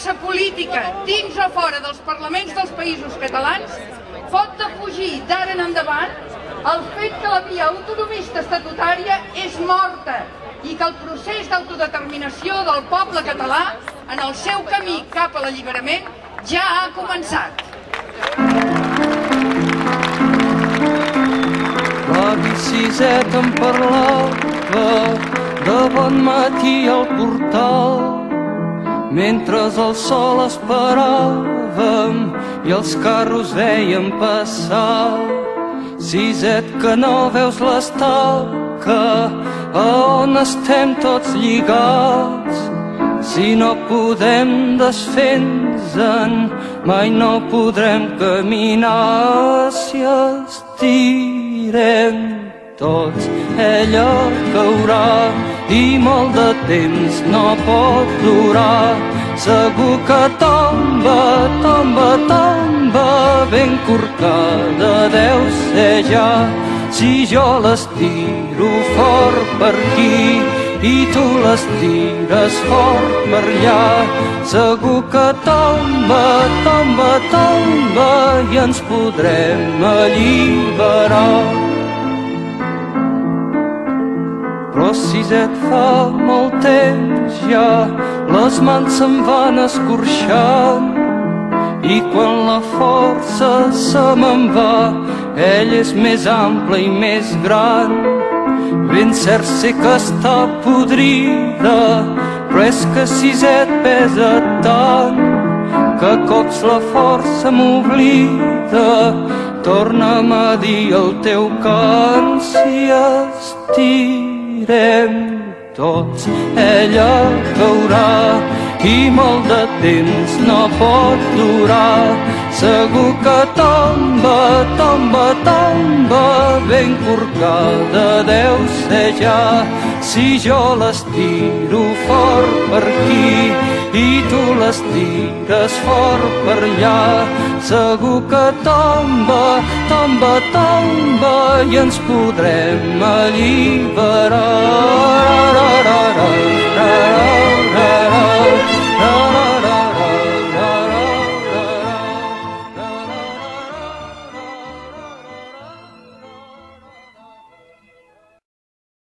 força política dins o fora dels parlaments dels països catalans pot defugir d'ara en endavant el fet que la via autonomista estatutària és morta i que el procés d'autodeterminació del poble català en el seu camí cap a l'alliberament ja ha començat. L'avi Siset em parlava de bon matí al portal, mentre el sol esperàvem i els carros veiem passar. Siset, que no veus l'estaca a on estem tots lligats. Si no podem desfer-nos-en, mai no podrem caminar. Si estirem tots, ella caurà i molt de temps no pot durar. Segur que tomba, tomba, tomba, ben corcada deu ser ja. Si jo l'estiro fort per aquí i tu l'estires fort per allà, segur que tomba, tomba, tomba i ens podrem alliberar. Però Siset, fa molt temps ja les mans se'n van escorxant i quan la força se me'n va, ell és més ample i més gran. Ben cert sé que està podrida, però és que Siset pesa tant que a cops la força m'oblida. Torna'm a dir el teu cant. Si estirem tots, ella caurà i molt de temps no pot durar. Segur que tomba, tomba, tomba, ben corcada deu ser ja. Si jo l'estiro fort per aquí i tu l'estires fort per allà, segur que tomba, tomba, tomba i ens podrem alliberar.